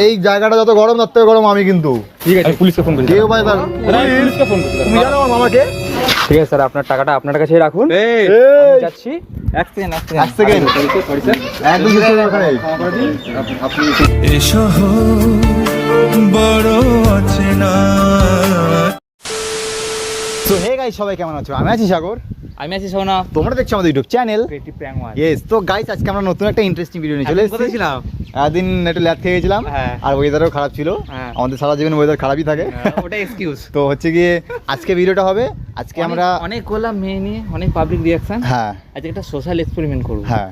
এই জায়গাটা যত গরম তার থেকে গরম আমি কিন্তু। ঠিক আছে পুলিশকে ফোন করছি। কেউ ভাই তার পুলিশকে ফোন করছি। তুমি জানো আমার মামাকে? ঠিক আছে স্যার আপনার টাকাটা আপনার কাছেই রাখুন। এই আমি যাচ্ছি। এক সেকেন্ড সরি স্যার। একদম ওখানে আপনি এসো বড় অচেনা। তো হে গাইস, সবাই কেমন আছো? আমি আছি সাগর, আমি আছি সোনা। তোমরা দেখছো আমাদের YouTube channel creative prank one. Yes. তো গাইস আজকে আমরা নতুন একটা ইন্টারেস্টিং ভিডিও নিয়ে চলে এসেছি। কোথায় ছিলাম? একদিন একটু ল্যাদ খেয়ে গেছিলাম হ্যাঁ। আর ওয়েদারও খারাপ ছিল। হ্যাঁ। আমাদের সারা জীবন ওয়েদার খারাপই থাকে। ওটা এক্সকিউজ। তো হচ্ছে গিয়ে আজকে ভিডিওটা হবে, আজকে আমরা অনেক গোলা মেয়ে নিয়ে অনেক পাবলিক রিঅ্যাকশন। হ্যাঁ আজকে একটা সোশ্যাল এক্সপেরিমেন্ট করব। হ্যাঁ,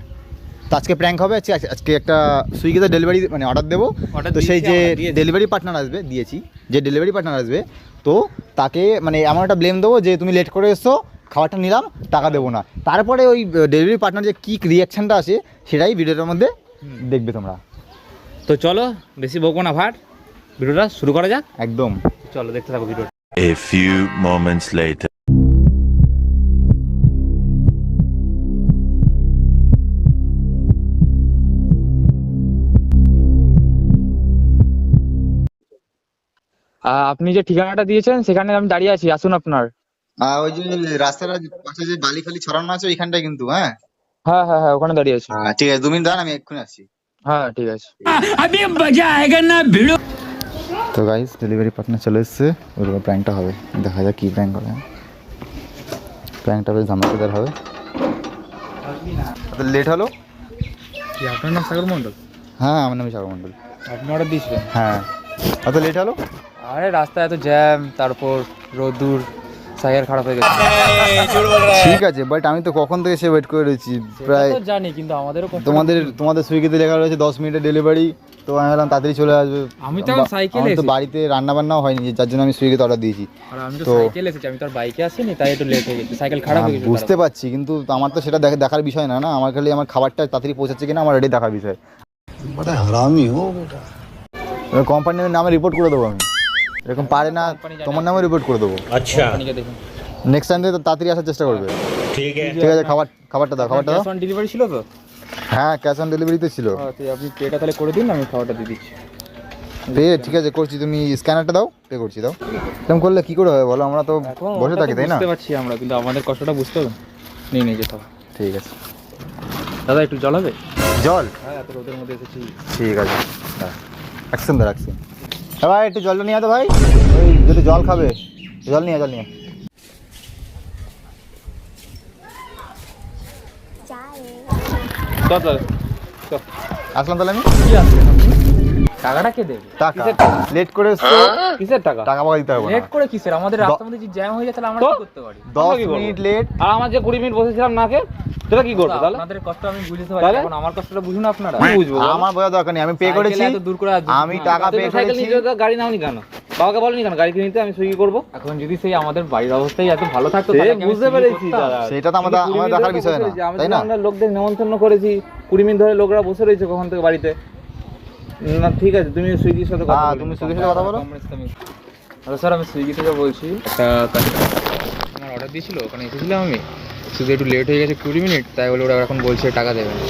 তো আজকে প্র্যাঙ্ক হবে। আজকে একটা সুইগিতে ডেলিভারি মানে অর্ডার দেবো। Order তো সেই দিয়েছি যে আমরা, দিয়েছি। ডেলিভারি পার্টনার আসবে, দিয়েছি, যে ডেলিভারি পার্টনার আসবে তো তাকে মানে এমন একটা ব্লেম দেবো যে তুমি লেট করে এসছো, খাবারটা নিলাম, টাকা দেবো না। তারপরে ওই ডেলিভারি পার্টনার যে কী রিয়াকশানটা আসে সেটাই ভিডিওটার মধ্যে দেখবে তোমরা। তো চলো বেশি বকবো না ভাট, ভিডিওটা শুরু করা যাক। একদম চলো দেখতে থাকো ভিডিওটা। A few moments later. আপনি যে ঠিকানাটা দিয়েছেন সেখানে আমি দাঁড়িয়ে আছি, আসুন আপনার। ওই যে রাস্তার পাশে যে বালি ফালি ছড়ানো আছে ওইখানটায় কিন্তু। হ্যাঁ হ্যাঁ হ্যাঁ হ্যাঁ ওখানে দাঁড়িয়ে আছি। ঠিক আছে, 2 মিনিট দাঁড়ান, আমি এক্ষুনি আসছি। হ্যাঁ ঠিক আছে। তো গাইস ডেলিভারি পার্টনার চলে এসেছে, ওর প্র্যাঙ্কটা হবে, দেখা যাক কী প্র্যাঙ্ক হবে। প্র্যাঙ্কটা বেশ ধামাকাদার হবে। লেট হলো? কি আপনার নাম সাগর মণ্ডল? হ্যাঁ আমার নাম সাগর মণ্ডল। আপনি অর্ডার দিয়েছিলেন? হ্যাঁ, অত লেট হলো? আরে রাস্তায় এত জ্যাম, তারপর রোদ্দুর, সাইকেল খারাপ হয়ে গেছে। ঠিক আছে, বাট আমি তো কখন থেকে সে ওয়েট করে রয়েছি প্রায়। সেটা তো জানি, কিন্তু আমাদেরও কষ্ট। তোমাদের সুইগিতে লেখা রয়েছে 10 মিনিটের ডেলিভারি, তো আমি ভাবলাম তাড়াতাড়ি চলে আসবে। আমি তো এখন সাইকেলে আমার তো এসেছি। বাড়িতে রান্না বান্নাও হয়নি, যার জন্য আমি সুইগিতে অর্ডার দিয়েছি। আর আমি তো তো- সাইকেলে এসেছি, আমি তো আর বাইকে আসিনি, তাই একটু লেট হয়ে গেছে, সাইকেল খারাপ হয়ে গেছে। বুঝতে পারছি, কিন্তু আমার তো সেটা দেখার বিষয় না। আমার খালি আমার খাবারটা তাড়াতাড়ি পৌঁছাচ্ছে কিনা আমার এটাই দেখার বিষয়। কোম্পানির নামে রিপোর্ট করে দেবো আমি, এরকম পারে না তোমার নামে রিপোর্ট করে দেবো। কোম্পানিকে দেখুন। নেক্সট টাইম থেকে তাড়াতাড়ি আসার চেষ্টা করবে। ঠিক আছে, খাবারটা দাও। ক্যাশ অন ডেলিভারি ছিল তো? হ্যাঁ, ক্যাশ অন ডেলিভারিতে ছিল। হ্যাঁ, তো আপনি পেটা তাহলে করে দিন, আমি খাবারটা দিয়ে দিচ্ছি। ঠিক আছে করছি, তুমি স্ক্যানারটা দাও, পে করছি। দাও। এরকম করলে কি করে হবে বলো, আমরা তো এখন বসে ওটা থাকি তো তাই না? বুঝতে পারছি আমরা, কিন্তু আমাদের কষ্টটা বুঝতে হবে। নিয়ে যেতে হবে। ঠিক আছে। দাদা একটু জল হবে? জল? হ্যাঁ, এত রোদের মধ্যে এসেছি। ঠিক আছে, রাখছেন হ্যাঁ ভাই, একটু জলটা নিয়ে তো ভাই, ওই যদি জল খাবে জল নিয়ে। চল আসলাম তাহলে আমি। কি আছে? টাকাটা কে দেবে? টাকা লেট করে এসছো, কিসের টাকা? টাকা পাকা দিতে হবে না। লেট করে কিসের? আমাদের রাস্তার মধ্যে যে জ্যাম হয়ে যায়, তাহলে আমরা কি করতে পারি? 10 মিনিট লেট। আর আমার যে 20 মিনিট বসেছিলাম নাকে, সেটা কি করবো তাহলে? আপনাদের কষ্ট আমি বুঝতে পারি, এখন আমার কষ্টটা বুঝুন আপনারা। কি বুঝবো? আমার বোঝা দরকার নেই, আমি পে করেছি, এত দূর করে আমি টাকা পে সাইকেল করেছি। নিতে তো গাড়ি নাওনি কেন? বাবাকে বলেনি কেন গাড়ি কিনে নিতে? আমি সুইগি করবো। এখন যদি সেই আমাদের বাড়ির অবস্থাই এত ভালো থাকতো, তাহলে কি আমি বুঝতে সুইগি পেরেছি করতাম? দাদা। সেটা তো আমাদের দেখার বিষয় না, তাই না? আমরা লোকদের নেমন্তন্ন করেছি, 20 মিনিট ধরে লোকরা বসে রয়েছে কখন থেকে বাড়িতে। না ঠিক আছে, তুমি সুইগির সাথে কথা বলো। তুমি সুইগির সাথে কথা বলো। হ্যালো স্যার, আমি সুইগি থেকে বলছি। একটা আমার অর্ডার দিয়েছিল, ওখানে এসেছিলাম আমি, শুধু একটু লেট হয়ে গেছে 20 মিনিট, তাই বলে ওরা এখন বলছে টাকা দেবে না।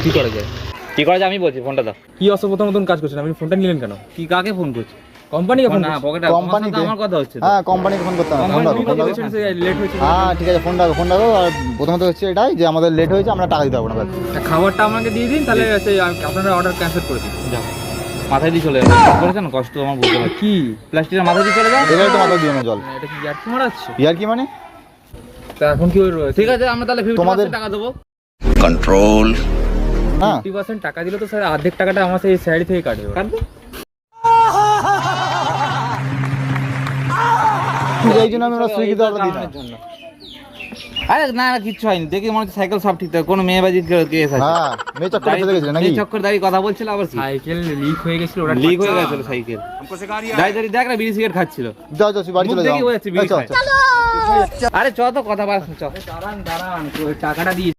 কি করা যায়? কি করা যায় আমি বলছি, ফোনটা দাও। কি অসভ্যতার মতন কাজ করছেন আপনি? ফোনটা নিলেন কেন? কি কাকে ফোন করছো? কোম্পানিকে ফোন না পকেটে কোম্পানিকে আমার কথা হচ্ছে তো। হ্যাঁ, কোম্পানিকে ফোন করতে হবে। ফোন দাও। লেট হয়েছে। হ্যাঁ ঠিক আছে, ফোন দাও। আর প্রথমত হচ্ছে এটাই যে আমাদের লেট হয়েছে, আমরা টাকা দিতে পারবো না। ব্যাস। খাবারটা আমাকে দিয়ে দিন, তাহলে আপনারা অর্ডার ক্যান্সেল করে দিন। যাও মাথায় দিয়ে চলে যাও। করেছেন কষ্ট আমার বুঝতে পারছি। কি প্লাস্টিকের মাথায় দিয়ে চলে যাও। এবারে তো মাথা দিও না জল। এটা কি ইয়ার্কি মারাচ্ছে? ইয়ার কি মানে? তা এখন কি ওই রয়েছে? ঠিক আছে, আমরা তাহলে 50% টাকা দেবো। না 50% টাকা দিলে তো স্যার অর্ধেক টাকাটা আমার সেই স্যালারি থেকে কাটবে। কাটবে? এই জন্য আমরা সুইগিতে অর্ডার দিই না। আরে না না কিচ্ছু হয়নি, দেখি মনে হচ্ছে সাইকেল সব ঠিকঠাক, কোনো মেয়েবাজি কেস আছে। হ্যাঁ, মেয়ে চক্করে ফেসে গেছিল নাকি? এই চক্কর দাঁড়িয়ে কথা বলছিল আবার কি? সাইকেল লিক হয়ে গেছিল, ওটা লিক হয়ে গেছিল সাইকেল। দাঁড়িয়ে দেখ না, বিড়ি সিগারেট খাচ্ছিল। যাও বাড়ি মুখ চলে যাও। দেখেই বোঝা যাচ্ছে বিড়ি চল, খায়। চল। আরে চ তো কথা বল, চ। দাঁড়ান ওই টাকাটা দিয়ে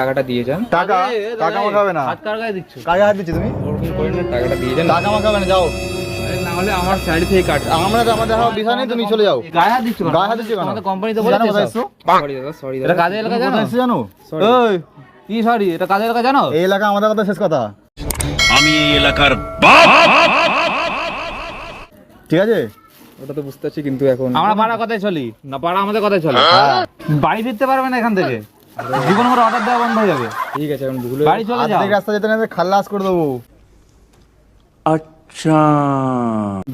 টাকাটা দিয়ে যান। টাকা মাখাবে না। হাত কার গায়ে দিচ্ছ? কাকে হাত দিচ্ছ তুমি? ওরকম করেন না, টাকাটা দিয়ে যান। টাকা মাখাবে না, যাও। না হলে আমার স্যালারি থেকে কাটবে। আমাদের বিষয় নেই, তুমি চলে যাও। গায়ে হাত দিচ্ছ কেন? গায়ে হাত দিচ্ছ কেন? আমাদের কোম্পানিতে জানো বলেছে কোথায় সব। এসছো? সরি দাদা, সরি এটা দাদা। কাজে এলাকা জানো? কোথায় এসছো জানো? ওই কি কি সরি, এটা কাদের এলাকা জানো? এই এলাকা আমাদের কথা শেষ কথা, আমি এই এলাকার বাপ। ঠিক আছে? ওটা তো বুঝতে পারছি, কিন্তু এখন আমরা পাড়ার কথাই চলি না, পাড়া আমাদের কথাই চলে। বাড়ি ফিরতে পারবে না এখান থেকে, জীবন করে অর্ডার দেওয়া বন্ধ হয়ে যাবে। ঠিক আছে, এখন ভুল বাড়ি চলে যাও। অর্ধেক রাস্তা যেতে না খাল্লাস করে দেবো।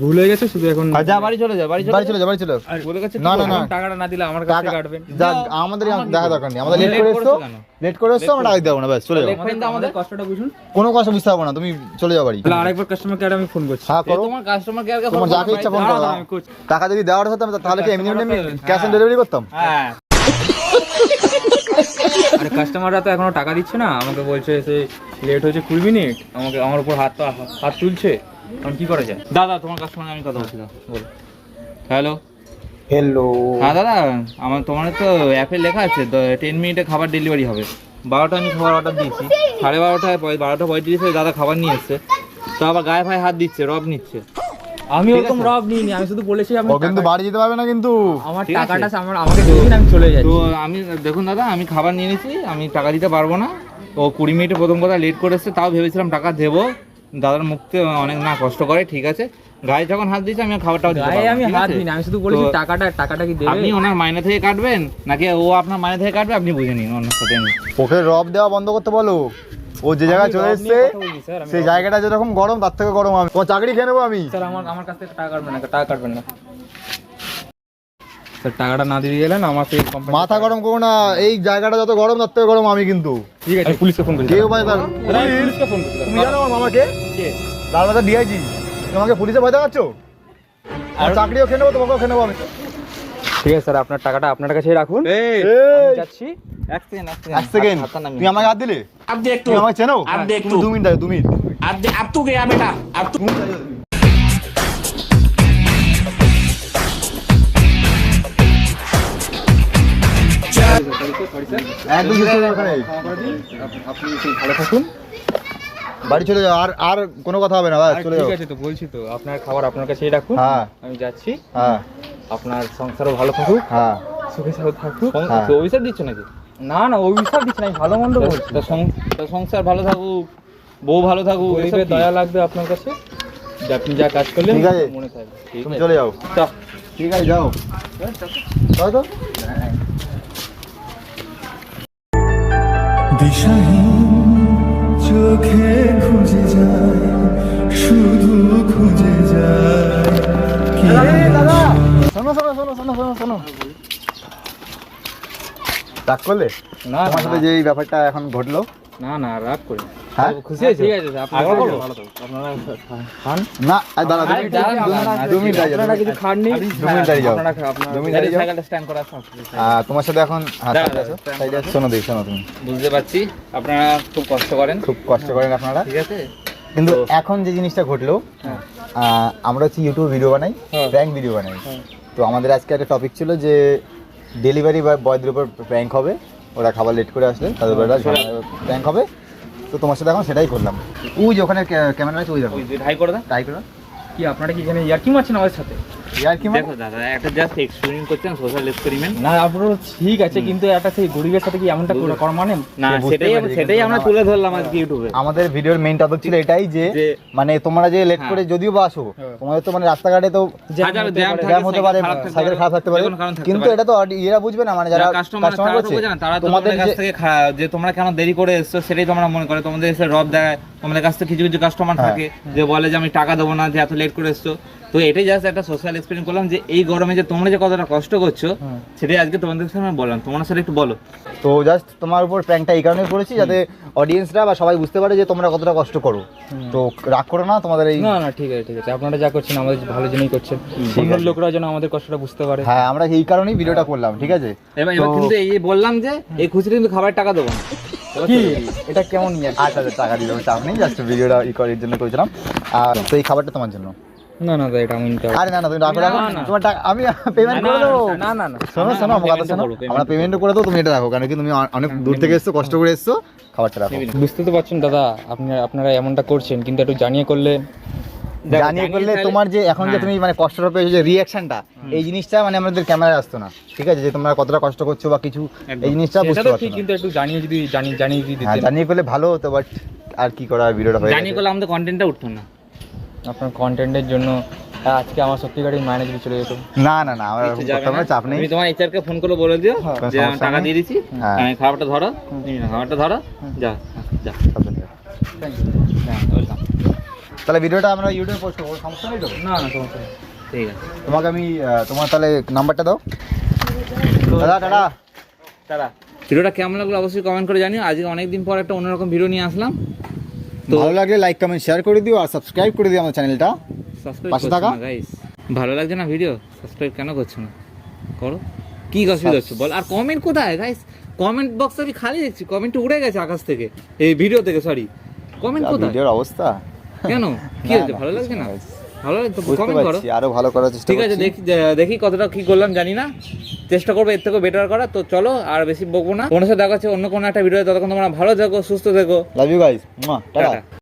ভুল হয়ে গেছে, শুধু এখন যা বাড়ি চলে যা, বাড়ি বাড়ি চলে যাও, বাড়ি চলে যাও। বলে গেছে না, না, না। টাকাটা না দিলে আমার কাছ থেকে কাটবেন। যা, আমাদের দেখা দরকার নেই, আমাদের লেট late করে এসছো, করেছো কেন? লেট করে এসছো, আমরা টাকা দেবো না, ব্যাস চলে যাও। আমাদের কষ্টটা বুঝুন। কোনো কষ্ট বুঝতে পারবো না, তুমি চলে যাও বাড়ি। তাহলে আরেকবার কাস্টমার কেয়ারে আমি ফোন করছি। হ্যাঁ করো, তোমার কাস্টমার কেয়ারকে তোমার যাকে ইচ্ছা ফোন করো। আমি করছি। টাকা যদি দেওয়ার হতো তাহলে কি এমনি এমনি ক্যাশ অন ডেলিভারি করতাম? হ্যাঁ, আরে কাস্টমাররা তো এখনো টাকা দিচ্ছে না, আমাকে বলছে সে লেট হয়েছে 20 মিনিট, আমাকে আমার উপর হাত তুলছে। এখন কি করা যায়? দাদা তোমার কাস্টমার আমি কথা বলছি, বলো। হ্যালো, হ্যালো, হ্যাঁ দাদা, আমার তোমার তো অ্যাপে লেখা আছে 10 মিনিটে খাবার ডেলিভারি হবে। 12টা আমি খাবার অর্ডার দিয়েছি, 12:35 দাদা খাবার নিয়ে এসছে, তো আবার গায়ে ভাই হাত দিচ্ছে, রব নিচ্ছে। আমি ওরকম রব নিইনি, আমি শুধু বলেছি আমি ও কিন্তু বাড়ি যেতে পারবে না কিন্তু। আমার ঠিক আছে। টাকাটা আমাকে দিয়ে দিন, আমি চলে তো যাচ্ছি। আমি দেখুন দাদা, আমি খাবার নিয়ে নিয়েছি, আমি টাকা দিতে পারবো না। ও 20 মিনিটে প্রথম কথা লেট করে এসছে, তাও ভেবেছিলাম টাকা দেবো, দাদার মুখতে অনেক না কষ্ট করে, ঠিক আছে। গায়ে যখন হাত দিয়েছে আমি খাবারটাও দিতে গায়ে পারবো না, আমি ঠিক হাত আছে? দিইনি, আমি শুধু বলেছি তো টাকাটা কি দেবে? আপনি ওনার মাইনে থেকে কাটবেন নাকি ও আপনার মাইনে থেকে কাটবে, আপনি বুঝে নিন ওনার সাথে আমি। ওকে রব দেওয়া বন্ধ করতে বলো। ও যে জায়গায় চলে এসছে সেই জায়গাটা যেরকম গরম তার থেকে গরম আমি, তোমার চাকরি খেয়ে নেবো আমি। স্যার আমার কাছ থেকে টাকা কাটবেন না স্যার, টাকাটা না দিয়ে গেলেন আমাকে মাথা গরম করো না, এই জায়গাটা যত গরম তার থেকে গরম আমি কিন্তু। ঠিক আছে, পুলিশকে ফোন করছি। কেউ ভাই তার পুলিশকে ফোন করছি। তুমি জানো আমার মামাকে লালবাজার ডিআইজি, তোমাকে পুলিশে ভয় দেখাচ্ছ? আর চাকরিও খেয়ে নেবো, তোমাকেও খেয়ে নেবো আমি। ঠিক আছে স্যার, আপনার টাকাটা আপনার কাছেই রাখুন। এই, আমি যাচ্ছি। এক সেকেন্ড, তুমি আমাকে হাত দিলে? তুমি আমাকে চেনো? তুমি 2 মিনিট আগে, 2 মিনিট। अब तू गया बेटा अब तू একদম সুস্থ দরকার নেই। আপনি ভালো থাকুন। বাড়ি চলে যাও, আর আর কোনো কথা হবে না, বাস চলে যাও। ঠিক আছে, তো বলছি তো আপনার খাবার আপনার কাছেই রাখুন। হ্যাঁ আমি যাচ্ছি। হ্যাঁ আপনার সংসারও ভালো থাকুক, হ্যাঁ সুখে সাথে থাকুক। হ্যাঁ। তো অভিশাপ দিচ্ছ নাকি? না না, অভিশাপ দিচ্ছি না, আমি ভালো মন্দ বলছি। তো সংসার ভালো থাকুক, বউ ভালো থাকুক, এসব গরিবের কি? দয়া লাগবে আপনার কাছে, যে আপনি যা কাজ করলেন ঠিক আছে। মনে থাকবে। ঠিক তুমি আছে। চলে যাও। চল। ঠিক আছে, যাও। যাও তো। দিশাহীন চোখে খুঁজে যায়, শুধু খুঁজে যায় দাদা শোনো শোনো শোনো শোনো শোনো শোনো, রাগ করলে? না তোমার সাথে যে এই ব্যাপারটা এখন ঘটলো, না না, রাগ করি না। হ্যাঁ খুশি হয়েছে? ঠিক আছে, আপনারা আগে বলো। ভালো থাকুন। আপনারা খান। না আর দাদা আরে দাঁড়ান, দাঁড়ান, 2 মিনিট দাঁড়িয়ে যাও। আপনারা কিছু খাননি? 2 মিনিট দাঁড়িয়ে যাও। আপনারা 2 মিনিট দাঁড়িয়ে যাও। সাইকেলটা স্ট্যান্ড করা আছে। তোমার সাথে এখন দাঁড়া, দাঁড়া, সাইডে আসো। শোনো দেখি, শোনো তুমি বুঝতে পারছি আপনারা খুব কষ্ট করেন, খুব কষ্ট করেন আপনারা, ঠিক আছে। কিন্তু এখন যে জিনিসটা ঘটলো, হ্যাঁ। আমরা হচ্ছে ইউটিউব ভিডিও বানাই, হ্যাঁ। প্র্যাঙ্ক ভিডিও বানাই। হ্যাঁ। তো আমাদের আজকে একটা টপিক ছিল যে ডেলিভারি বয়দের উপর প্র্যাঙ্ক হবে, ওরা খাবার লেট করে আসলে তাদের উপর প্র্যাঙ্ক হবে। তো তোমার সাথে এখন সেটাই করলাম। ওই যে ওখানে ক্যামেরা আছে, ওই দেখো, ওই যে ঢাই করে দাও। ট্রাই করো। কি আপনারা কি এখানে ইয়ার্কি মারছেন আমাদের সাথে? ইয়ার কি মানে? দেখো দাদা, একটা জাস্ট এক্সপেরিমেন্ট করছেন, সোশ্যাল এক্সপেরিমেন্ট। না, আপনারা ঠিক আছে, কিন্তু একটা সেই গরিবের সাথে কি এমনটা করা মানে? না, বুঝতে সেটাই পেরেছি, সেটাই কিন্তু আমরা আমার- তুলে ধরলাম আজকে ইউটিউবে। আমাদের ভিডিওর মেইন টপিক ছিল এটাই যে যে- মানে তোমরা যে লেট হ্যাঁ। করে যদিও বা আসো, হ্যাঁ। তোমাদের তো মানে রাস্তাঘাটে তো হাজার জ্যাম থাকে, জ্যাম হতে পারে, সাইকেল খারাপ থাকতে পারে, যে কোনো কারণ থাকতে কিন্তু পারে। এটা তো এরা বুঝবে না, মানে যারা কাস্টমার কাস্টমার তারা তো করছে বোঝে না, তারা তো তোমাদের তোমাদের কাছ যে- থেকে যে তোমরা কেন দেরি করে এসছো সেটাই তোমরা মনে করে, তোমাদের এসে রব দেয়, তোমাদের কাছ থেকে কিছু কিছু কাস্টমার হ্যাঁ। থাকে যে বলে যে আমি টাকা দেবো না, যে এত লেট করে এসছো। তো এটাই জাস্ট একটা সোশ্যাল এক্সপেরিয়েন্স করলাম যে এই গরমে যে তোমরা যে কতটা কষ্ট করছো হুম। সেটাই আজকে তোমাদের সামনে বললাম। তোমরা স্যার একটু বলো। তো জাস্ট তোমার উপর প্র্যাঙ্কটা এই কারণে করেছি যাতে অডিয়েন্সরা বা সবাই বুঝতে পারে যে তোমরা কতটা কষ্ট করো। তো রাগ করো না, তোমাদের এই না না, ঠিক আছে ঠিক আছে, আপনারা যা করছেন আমাদের ভালো জন্যই করছেন, ঠিক অন্য আছে। লোকরা যেন আমাদের কষ্টটা বুঝতে পারে। হ্যাঁ আমরা এই কারণেই ভিডিওটা করলাম, ঠিক আছে? এবার এবার তো- কিন্তু এই যে বললাম যে এই খুশিতে কিন্তু খাবার টাকা দেবো না। কি এটা কেমন ইয়ার্কি? আচ্ছা আচ্ছা, টাকা দিলাম, চাপ নেই, জাস্ট ভিডিওটা করার জন্য করেছিলাম। আর তো এই খাবারটা তোমার জন্য। না না দাদা, এটা আমি নিতে পারবো আরে না না, তুমি রাখো রাখো, না, না। তোমার টাকা আমি পেমেন্ট করে না, দেবো। না না না, শোনো শোনো, আমার কথা শোনো, আমরা পেমেন্টও করে দেবো, তুমি এটা রাখো, কারণ কি তুমি অনেক দূর থেকে এসছো, কষ্ট করে এসছো, খাবারটা রাখো। বুঝতে তো পারছেন দাদা, আপনারা এমনটা করছেন, কিন্তু একটু জানিয়ে করলে দেখো, জানিয়ে করলে তাহলে- তোমার যে এখন যে হ্যাঁ। তুমি মানে কষ্টটা পেয়েছো যে রিয়াকশনটা, এই জিনিসটা মানে আমাদের ক্যামেরায় আসতো না, ঠিক আছে, যে তোমরা কতটা কষ্ট করছো বা কিছু, এই জিনিসটা সেটা বুঝতে তো পারছো ঠিক, না। কিন্তু একটু জানিয়ে যদি জানিয়ে যদি হ্যাঁ দিতেন। জানিয়ে করলে ভালো হতো, বাট আর কি করা, ভিডিওটা হয়ে জানি গেছে। করলে আমাদের কন্টেন্টটা উঠতো না। আপনার কন্টেন্টের জন্য আজকে আমার সত্যিকারের মাইনে যদি চলে যেত। না না না, আমার কিছু যাবে করতে হবে না। না, চাপ নেই। তুমি তোমার HR কে ফোন করে বলে দিও কোনো যে আমি সমস্যা টাকা নেই। দিয়ে দিচ্ছি, হ্যাঁ। আমি খাবারটা ধরো, তুমি নাও, খাবারটা ধরো, যা যা। সাবধানে যাও। হ্যাঁ, ওয়েলকাম। তাহলে ভিডিওটা আমরা ইউটিউবে পোস্ট করবো, সমস্যা নেই তো? না না, সমস্যা নেই। ঠিক আছে তোমাকে আমি তোমার তাহলে নাম্বারটা দাও। দাদা টাটা। তারা ভিডিওটা কেমন লাগলো অবশ্যই কমেন্ট করে জানিও। আজকে অনেকদিন পর একটা অন্যরকম ভিডিও নিয়ে আসলাম। তো ভালো লাগলে লাইক কমেন্ট শেয়ার করে দিও আর সাবস্ক্রাইব করে দিও আমার চ্যানেলটা। সাবস্ক্রাইব পাশে করছো থাকা? না গাইস? ভালো লাগছে না ভিডিও? সাবস্ক্রাইব কেন করছো না? করো। কি অসুবিধা হচ্ছে বল? আর কমেন্ট কোথায় গাইস? কমেন্ট বক্স আমি খালি দেখছি, কমেন্ট উড়ে গেছে আকাশ থেকে, এই ভিডিও থেকে, সরি। কমেন্ট কোথায়? ভিডিওর অবস্থা কেন কি না, হয়েছে? না, ভালো লাগছে না? বুঝতে ভালো লাগছে? বুঝতে কমেন্ট করো। পারছি, আরো ভালো করার চেষ্টা ঠিক আছে, করছি। দেখি কতটা কি করলাম জানি না, চেষ্টা করবো এর থেকে বেটার করা। তো চলো আর বেশি বকবো না, কোনো সাথে দেখা হচ্ছে অন্য কোনো একটা ভিডিও। ততক্ষণ তোমরা ভালো থেকো, সুস্থ থেকো। Love you guys, tata. Tata.